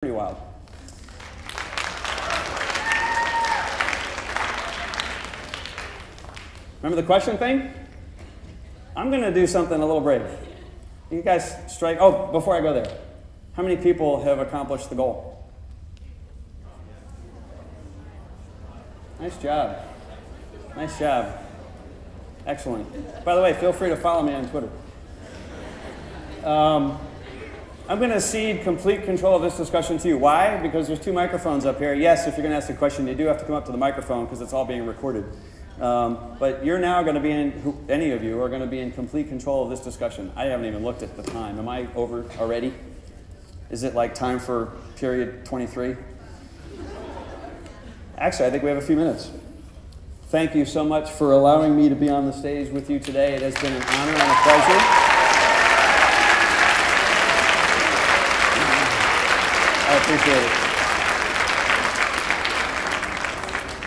Pretty wild. Remember the question thing? I'm going to do something a little brave. You guys strike. Oh, before I go there, how many people have accomplished the goal? Nice job. Nice job. Excellent. By the way, feel free to follow me on Twitter. I'm going to cede complete control of this discussion to you. Why? Because there's two microphones up here. Yes, if you're going to ask a question, you do have to come up to the microphone because it's all being recorded. But you're now going to be in, any of you are going to be in complete control of this discussion. I haven't even looked at the time. Am I over already? Is it like time for period 23? Actually, I think we have a few minutes. Thank you so much for allowing me to be on the stage with you today. It has been an honor and a pleasure. I appreciate it.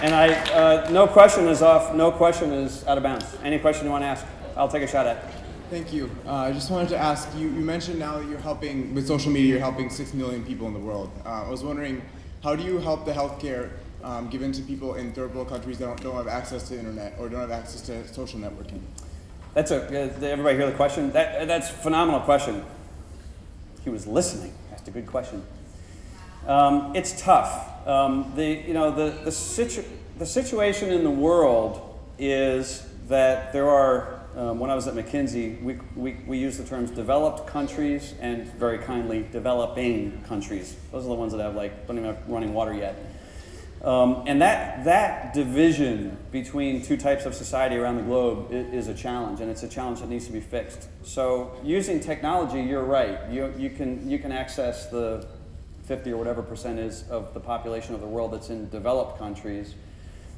And no question is off, no question is out of bounds. Any question you want to ask, I'll take a shot at. Thank you. I just wanted to ask, you mentioned now that you're helping, with social media, you're helping 6 million people in the world. I was wondering, how do you help the healthcare given to people in third world countries that don't have access to the internet or don't have access to social networking? Did everybody hear the question? That's a phenomenal question. He was listening. Asked a good question. It's tough. The situation in the world is that there are, when I was at McKinsey, we use the terms developed countries and very kindly developing countries. Those are the ones that have don't even have running water yet. And that division between two types of society around the globe is a challenge, and it's a challenge that needs to be fixed. So using technology, you're right. You can access the 50 or whatever % is of the population of the world that's in developed countries.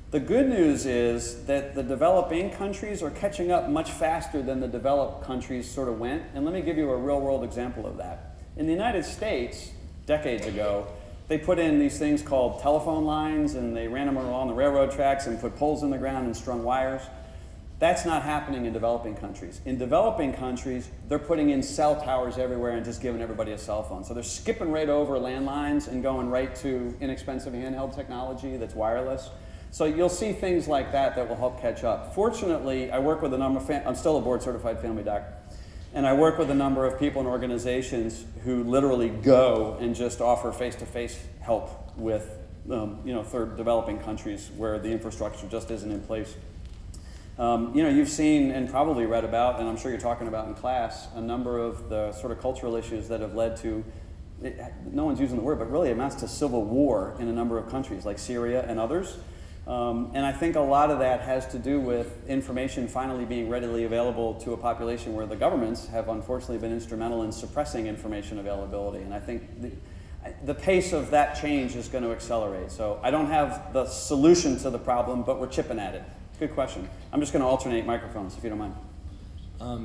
The good news is that the developing countries are catching up much faster than the developed countries sort of went. And let me give you a real world example of that. In the United States, decades ago, they put in these things called telephone lines, and they ran them along the railroad tracks and put poles in the ground and strung wires. That's not happening in developing countries. In developing countries, they're putting in cell towers everywhere and just giving everybody a cell phone. So they're skipping right over landlines and going right to inexpensive handheld technology that's wireless. So you'll see things like that will help catch up. Fortunately, I work with a number of, I'm still a board-certified family doc, and I work with a number of people and organizations who literally go and just offer face-to-face help with third developing countries where the infrastructure just isn't in place. You've seen and probably read about, and I'm sure you're talking about in class, a number of the sort of cultural issues that have led to, no one's using the word, but really amounts to civil war in a number of countries like Syria and others. And I think a lot of that has to do with information finally being readily available to a population where the governments have unfortunately been instrumental in suppressing information availability. And I think the pace of that change is going to accelerate. So I don't have the solution to the problem, but we're chipping at it. Good question. I'm just going to alternate microphones, if you don't mind.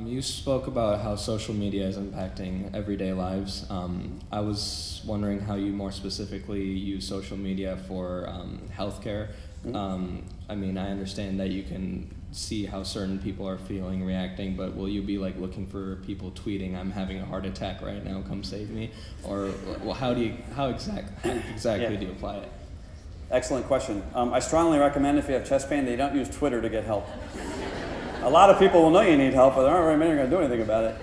You spoke about how social media is impacting everyday lives. I was wondering how you more specifically use social media for healthcare. I mean, I understand that you can see how certain people are feeling, reacting, but will you be looking for people tweeting, "I'm having a heart attack right now, come save me"? Or well, how exactly do you apply it? Excellent question. I strongly recommend if you have chest pain that you don't use Twitter to get help. A lot of people will know you need help, but there aren't very many going to do anything about it.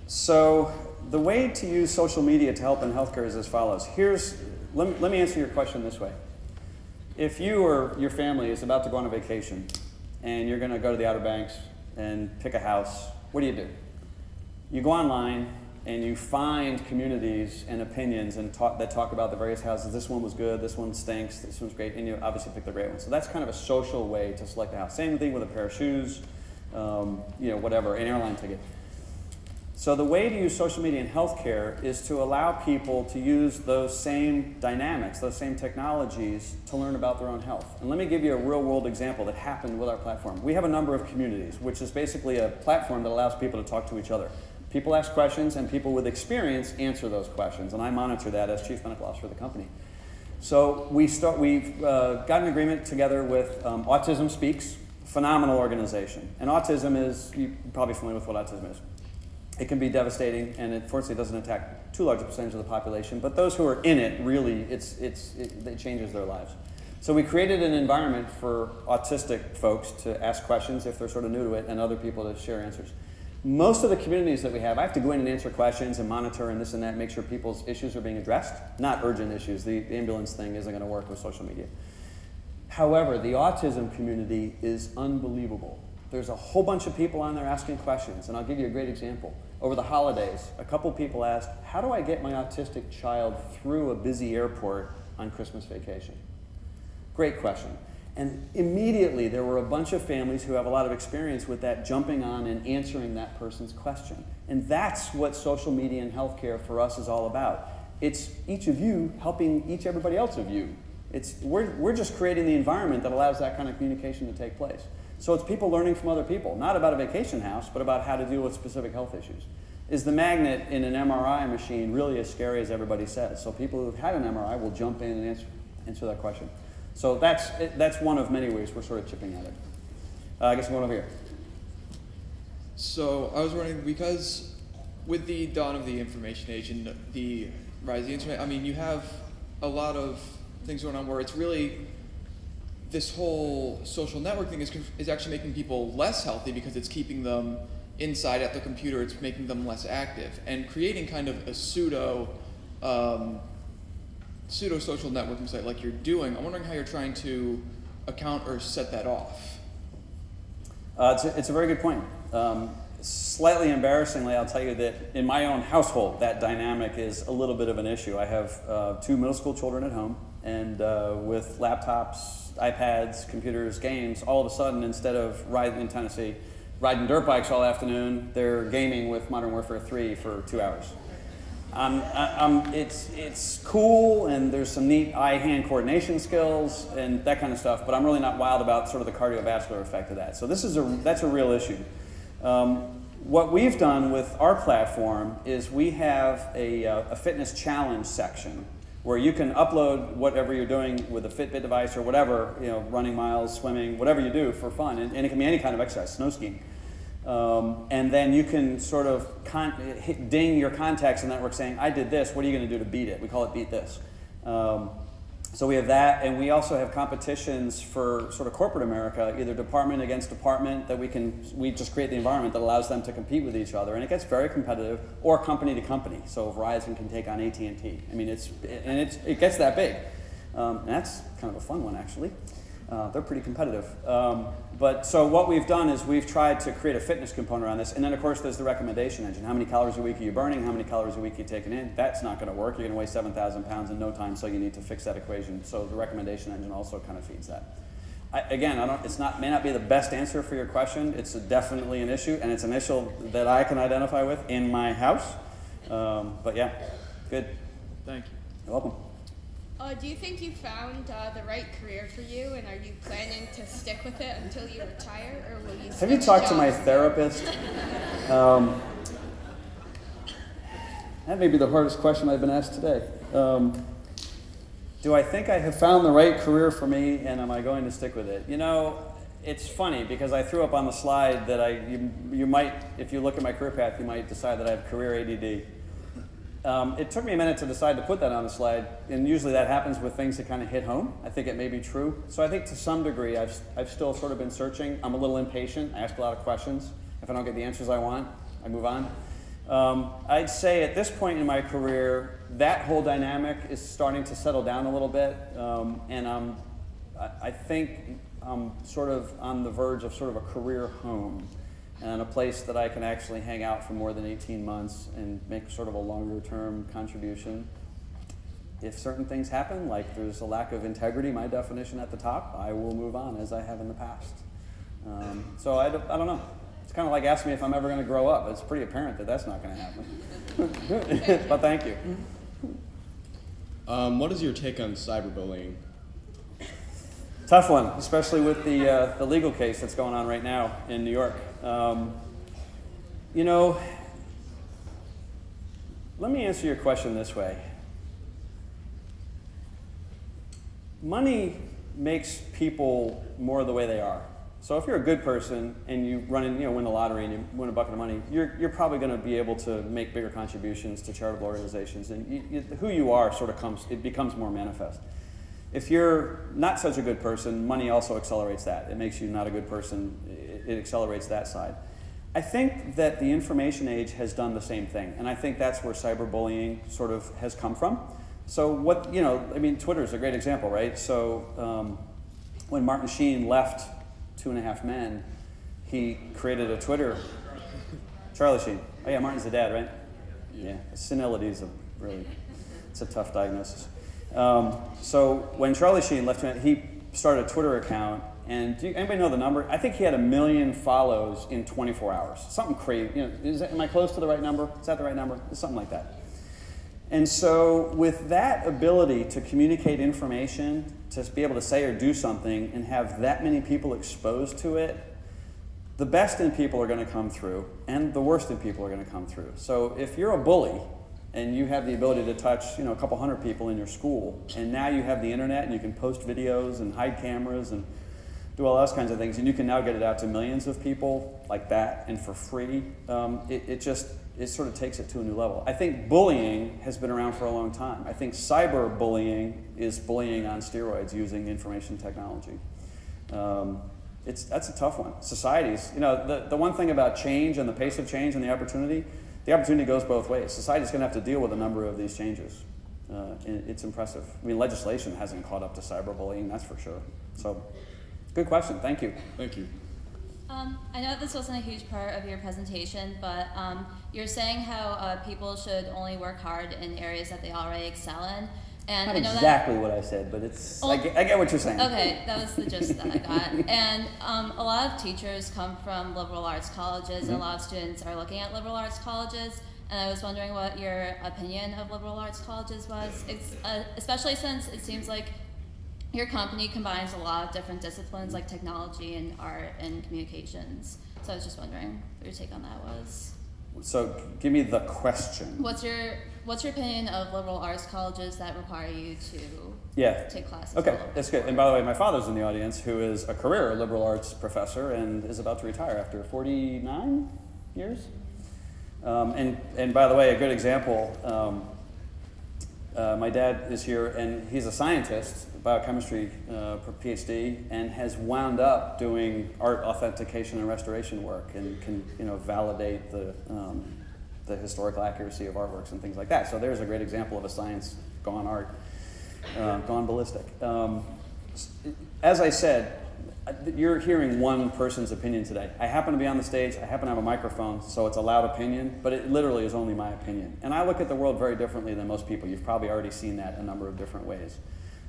So the way to use social media to help in healthcare is as follows. Let me answer your question this way. If you or your family is about to go on a vacation and you're going to go to the Outer Banks and pick a house, what do? You go online and you find communities and opinions that talk about the various houses. This one was good, this one stinks, this one's great, and you obviously pick the great one. So that's kind of a social way to select a house. Same thing with a pair of shoes, whatever, an airline ticket. So the way to use social media in healthcare is to allow people to use those same dynamics, those same technologies to learn about their own health. And let me give you a real-world example that happened with our platform. We have a number of communities, which is basically a platform that allows people to talk to each other. People ask questions, and people with experience answer those questions, and I monitor that as Chief Medical Officer of the company. So we've got an agreement together with Autism Speaks, phenomenal organization. And autism is, you're probably familiar with what autism is. It can be devastating, and it fortunately doesn't attack too large a percentage of the population, but those who are in it, really, it changes their lives. So we created an environment for autistic folks to ask questions if they're sort of new to it, and other people to share answers. Most of the communities that we have, I have to go in and answer questions and monitor and this and that, make sure people's issues are being addressed, not urgent issues. The ambulance thing isn't going to work with social media. However, the autism community is unbelievable. There's a whole bunch of people on there asking questions, and I'll give you a great example. Over the holidays, a couple people asked, how do I get my autistic child through a busy airport on Christmas vacation? Great question. And immediately there were a bunch of families who have a lot of experience with that jumping on and answering that person's question. And that's what social media and healthcare for us is all about. It's each of you helping everybody else of you. We're just creating the environment that allows that kind of communication to take place. So it's people learning from other people, not about a vacation house, but about how to deal with specific health issues. Is the magnet in an MRI machine really as scary as everybody says? So people who've had an MRI will jump in and answer that question. So that's one of many ways we're sort of chipping at it. I guess I'm going over here. So I was wondering, because with the dawn of the information age and the rise of the internet, I mean, you have a lot of things going on where it's really, this whole social network thing is actually making people less healthy because it's keeping them inside at the computer, it's making them less active, and creating kind of a pseudo social networking site like you're doing. I'm wondering how you're trying to account or set that off. It's a very good point. Slightly embarrassingly, I'll tell you that in my own household, that dynamic is a little bit of an issue. I have 2 middle school children at home, and with laptops, iPads, computers, games, all of a sudden, instead of riding in Tennessee, riding dirt bikes all afternoon, they're gaming with Modern Warfare 3 for 2 hours. It's cool, and there's some neat eye-hand coordination skills and that kind of stuff, but I'm really not wild about sort of the cardiovascular effect of that. So that's a real issue. What we've done with our platform is we have a fitness challenge section where you can upload whatever you're doing with a Fitbit device or whatever, running miles, swimming, whatever you do for fun, and it can be any kind of exercise, snow skiing. And then you can sort of ding your contacts in the network saying, I did this, what are you going to do to beat it? We call it Beat This. So we have that, and we also have competitions for sort of corporate America, either department against department, that we just create the environment that allows them to compete with each other, and it gets very competitive, or company to company. So Verizon can take on AT&T. I mean, it gets that big. And that's kind of a fun one, actually. They're pretty competitive. But so what we've done is we've tried to create a fitness component around this. And then, of course, there's the recommendation engine. How many calories a week are you burning? How many calories a week are you taking in? That's not going to work. You're going to weigh 7,000 pounds in no time, so you need to fix that equation. So the recommendation engine also kind of feeds that. May not be the best answer for your question. It's definitely an issue, and it's an issue that I can identify with in my house. But yeah, good. Thank you. You're welcome. Do you think you found the right career for you, and are you planning to stick with it until you retire, or will you? Have you talked to my therapist? That may be the hardest question I've been asked today. Do I think I have found the right career for me, and am I going to stick with it? It's funny because I threw up on the slide that you might, if you look at my career path, you might decide that I have career ADD. It took me a minute to decide to put that on the slide, and usually that happens with things that kind of hit home. I think it may be true. So I think to some degree I've still sort of been searching. I'm a little impatient. I ask a lot of questions. If I don't get the answers I want, I move on. I'd say at this point in my career, that whole dynamic is starting to settle down a little bit, and I think I'm sort of on the verge of sort of a career home, and a place that I can actually hang out for more than 18 months and make sort of a longer-term contribution. If certain things happen, like there's a lack of integrity, my definition at the top, I will move on as I have in the past. So I don't know. It's kind of like asking me if I'm ever going to grow up. It's pretty apparent that that's not going to happen. But thank you. What is your take on cyberbullying? Tough one, especially with the legal case that's going on right now in New York. Let me answer your question this way. Money makes people more the way they are. So if you're a good person and you win the lottery and you win a bucket of money, you're probably going to be able to make bigger contributions to charitable organizations, and who you are it becomes more manifest. If you're not such a good person, money also accelerates that. It makes you not a good person. It accelerates that side. I think that the information age has done the same thing, and I think that's where cyberbullying sort of has come from. So Twitter is a great example, right? So when Martin Sheen left 2.5 Men, he created a Twitter. Charlie Sheen. Oh yeah, Martin's the dad, right? Yeah. Senility is it's a tough diagnosis. So when Charlie Sheen left, he started a Twitter account, and anybody know the number? I think he had 1 million follows in 24 hours. Something crazy. Am I close to the right number? Is that the right number? It's something like that. And so with that ability to communicate information, to be able to say or do something and have that many people exposed to it, the best in people are going to come through and the worst in people are going to come through. So if you're a bully and you have the ability to touch a couple hundred people in your school, and now you have the internet and you can post videos and hide cameras and do all those kinds of things, and you can now get it out to millions of people like that and for free, it sort of takes it to a new level. I think bullying has been around for a long time. I think cyberbullying is bullying on steroids using information technology. That's a tough one. Societies, the one thing about change and the pace of change and the opportunity goes both ways. Society's going to have to deal with a number of these changes. It's impressive. I mean, legislation hasn't caught up to cyberbullying, that's for sure. So, good question. Thank you. Thank you. I know this wasn't a huge part of your presentation, but you're saying how people should only work hard in areas that they already excel in. And Not I know exactly what I said, but I get what you're saying. Okay, that was the gist that I got. And a lot of teachers come from liberal arts colleges, and a lot of students are looking at liberal arts colleges. And I was wondering what your opinion of liberal arts colleges was, especially since it seems like your company combines a lot of different disciplines like technology and art and communications. So I was just wondering what your take on that was. So give me the question. What's your opinion of liberal arts colleges that require you to take classes? Okay, that's good. And by the way, my father's in the audience, who is a career liberal arts professor and is about to retire after 49 years. And by the way, a good example, my dad is here, and he's a scientist, biochemistry PhD, and has wound up doing art authentication and restoration work, and can validate the historical accuracy of artworks and things like that. So there's a great example of a science gone art, gone ballistic. As I said, you're hearing one person's opinion today. I happen to be on the stage, I happen to have a microphone, so it's a loud opinion, but it literally is only my opinion. And I look at the world very differently than most people. You've probably already seen that a number of different ways.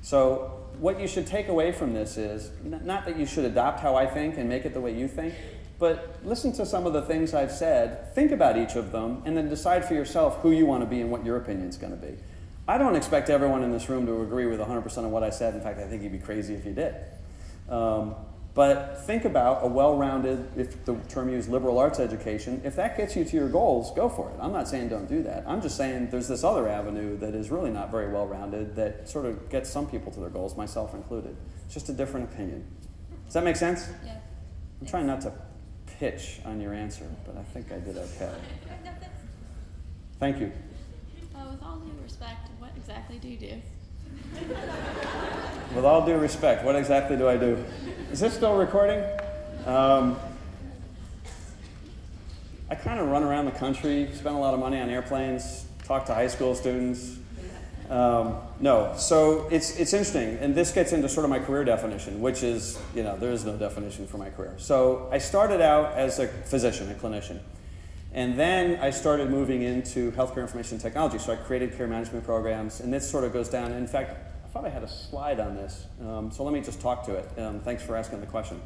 So what you should take away from this is, not that you should adopt how I think and make it the way you think, but listen to some of the things I've said, think about each of them, and then decide for yourself who you want to be and what your opinion's going to be. I don't expect everyone in this room to agree with 100% of what I said. In fact, I think you'd be crazy if you did. But think about a well-rounded, if the term used, liberal arts education. If that gets you to your goals, go for it. I'm not saying don't do that. I'm just saying there's this other avenue that is really not very well-rounded that sort of gets some people to their goals, myself included. It's just a different opinion. Does that make sense? Yeah. I'm trying not to pitch on your answer, but I think I did okay. Thank you. With all due respect, what exactly do you do? With all due respect, what exactly do I do? Is this still recording? I kind of run around the country, spend a lot of money on airplanes, talk to high school students. No, so it's interesting, and this gets into sort of my career definition, which is, there is no definition for my career. So I started out as a physician, a clinician. And then I started moving into healthcare information technology. So I created care management programs, and this sort of goes down. In fact, I thought I had a slide on this, so let me just talk to it. Thanks for asking the question.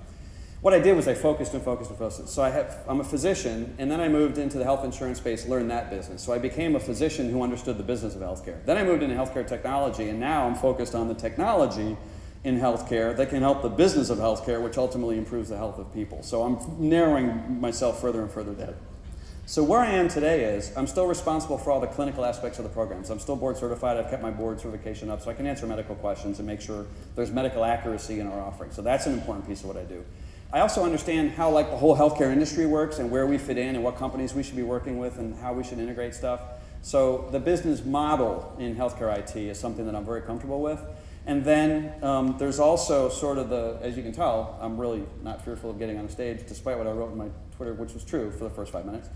What I did was I focused and focused and focused. So I'm a physician, and then I moved into the health insurance space, learned that business. So I became a physician who understood the business of healthcare. Then I moved into healthcare technology, and now I'm focused on the technology in healthcare that can help the business of healthcare, which ultimately improves the health of people. So I'm narrowing myself further and further down. So where I am today is I'm still responsible for all the clinical aspects of the programs. I'm still board certified. I've kept my board certification up so I can answer medical questions and make sure there's medical accuracy in our offering. So that's an important piece of what I do. I also understand how like the whole healthcare industry works and where we fit in and what companies we should be working with and how we should integrate stuff. So the business model in healthcare IT is something that I'm very comfortable with. And then there's also sort of the, as you can tell, I'm really not fearful of getting on a stage, despite what I wrote in my Twitter, which was true for the first 5 minutes.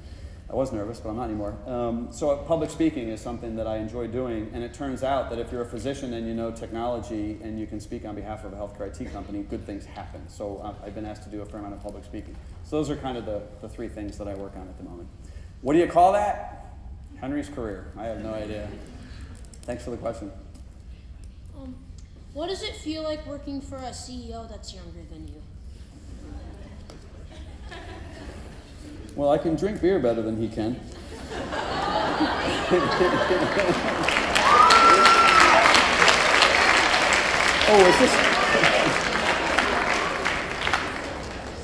I was nervous, but I'm not anymore. So public speaking is something that I enjoy doing, and it turns out that if you're a physician and you know technology and you can speak on behalf of a healthcare IT company, good things happen. So I've been asked to do a fair amount of public speaking. So those are kind of the three things that I work on at the moment. What do you call that? Henry's career. I have no idea. Thanks for the question. What does it feel like working for a CEO that's younger than you? Well, I can drink beer better than he can. Oh, is this?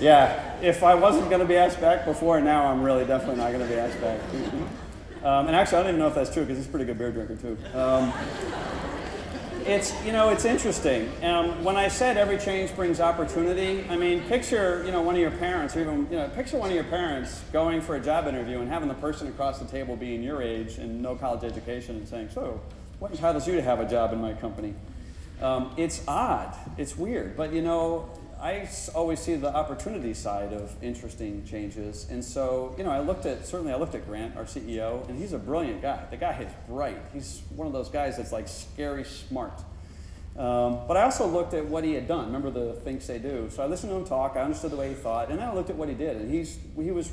Yeah, if I wasn't going to be asked back before, now I'm really definitely not going to be asked back. And actually, I don't even know if that's true because he's a pretty good beer drinker too. It's interesting. When I said every change brings opportunity, I mean, picture, one of your parents, or even, picture one of your parents going for a job interview and having the person across the table being your age and no college education and saying, so, what entitles you to have a job in my company? It's odd. It's weird. But, I always see the opportunity side of interesting changes. And so, I looked at Grant, our CEO, and he's a brilliant guy. The guy is bright. He's one of those guys that's like scary smart. But I also looked at what he had done. Remember the things they do. So I listened to him talk. I understood the way he thought. And then I looked at what he did. And he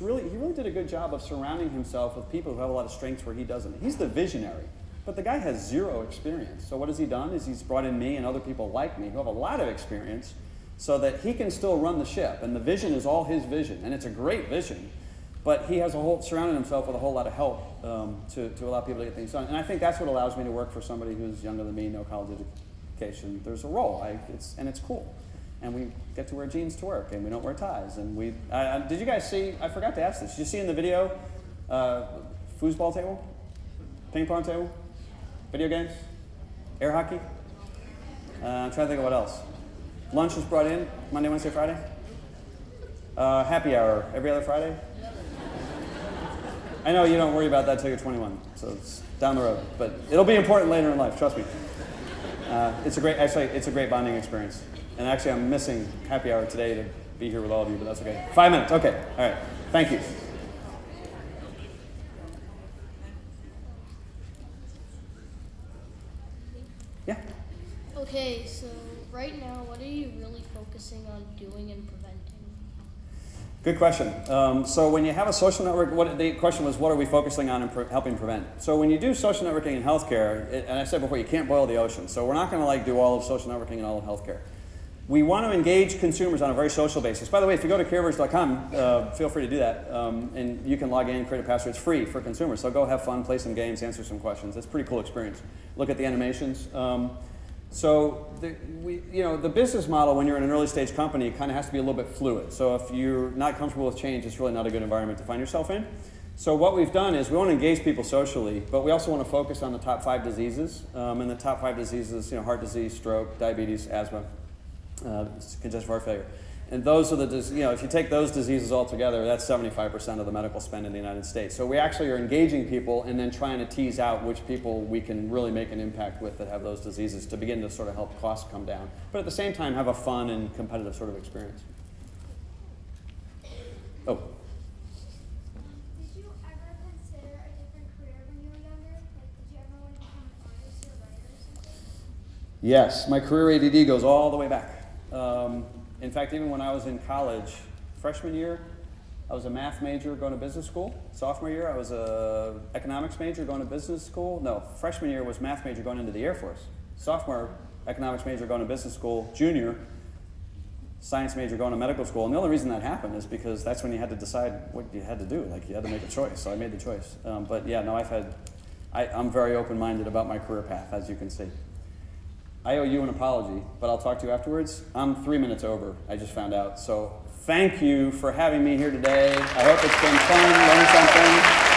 really did a good job of surrounding himself with people who have a lot of strengths where he doesn't. He's the visionary. But the guy has zero experience. So what has he done is he's brought in me and other people like me who have a lot of experience so that he can still run the ship. And the vision is all his vision. And it's a great vision. But he has surrounded himself with a whole lot of help to allow people to get things done. And I think that's what allows me to work for somebody who's younger than me, no college education. There's a role, and it's cool. And we get to wear jeans to work, and we don't wear ties. And did you guys see, I forgot to ask this, did you see in the video, foosball table, ping pong table, video games, air hockey? I'm trying to think of what else. Lunch is brought in, Monday, Wednesday, Friday. Happy hour, every other Friday. I know you don't worry about that till you're 21, so it's down the road. But it'll be important later in life, trust me. It's a great bonding experience. And actually, I'm missing happy hour today to be here with all of you, but that's okay. 5 minutes, okay, all right, thank you. Yeah? Okay, so right now, what are you really focusing on doing and preventing? Good question. So when you have a social network, the question was, what are we focusing on and helping prevent? So when you do social networking in healthcare, and I said before, you can't boil the ocean. So we're not going to do all of social networking and all of healthcare. We want to engage consumers on a very social basis. By the way, if you go to careverse.com, feel free to do that. And you can log in, create a password. It's free for consumers. So go have fun, play some games, answer some questions. It's a pretty cool experience. Look at the animations. So the business model when you're in an early stage company kind of has to be a little bit fluid. So if you're not comfortable with change, it's really not a good environment to find yourself in. So what we've done is we want to engage people socially, but we also want to focus on the top 5 diseases. And the top 5 diseases, heart disease, stroke, diabetes, asthma, congestive heart failure. And those are if you take those diseases all together, that's 75% of the medical spend in the United States. So we actually are engaging people and then trying to tease out which people we can really make an impact with that have those diseases to begin to sort of help costs come down. But at the same time, have a fun and competitive sort of experience. Oh. Did you ever consider a different career when you were younger? Did you ever want to become an artist or writer or something? Yes, my career ADD goes all the way back. In fact, even when I was in college, freshman year, I was a math major going to business school. Sophomore year, I was a economics major going to business school. No, freshman year was math major going into the Air Force. Sophomore, economics major going to business school. Junior, science major going to medical school. And the only reason that happened is because that's when you had to decide what you had to do. You had to make a choice, so I made the choice. But yeah, no, I'm very open-minded about my career path, as you can see. I owe you an apology, but I'll talk to you afterwards. I'm 3 minutes over, I just found out. So thank you for having me here today. I hope it's been fun, learn something.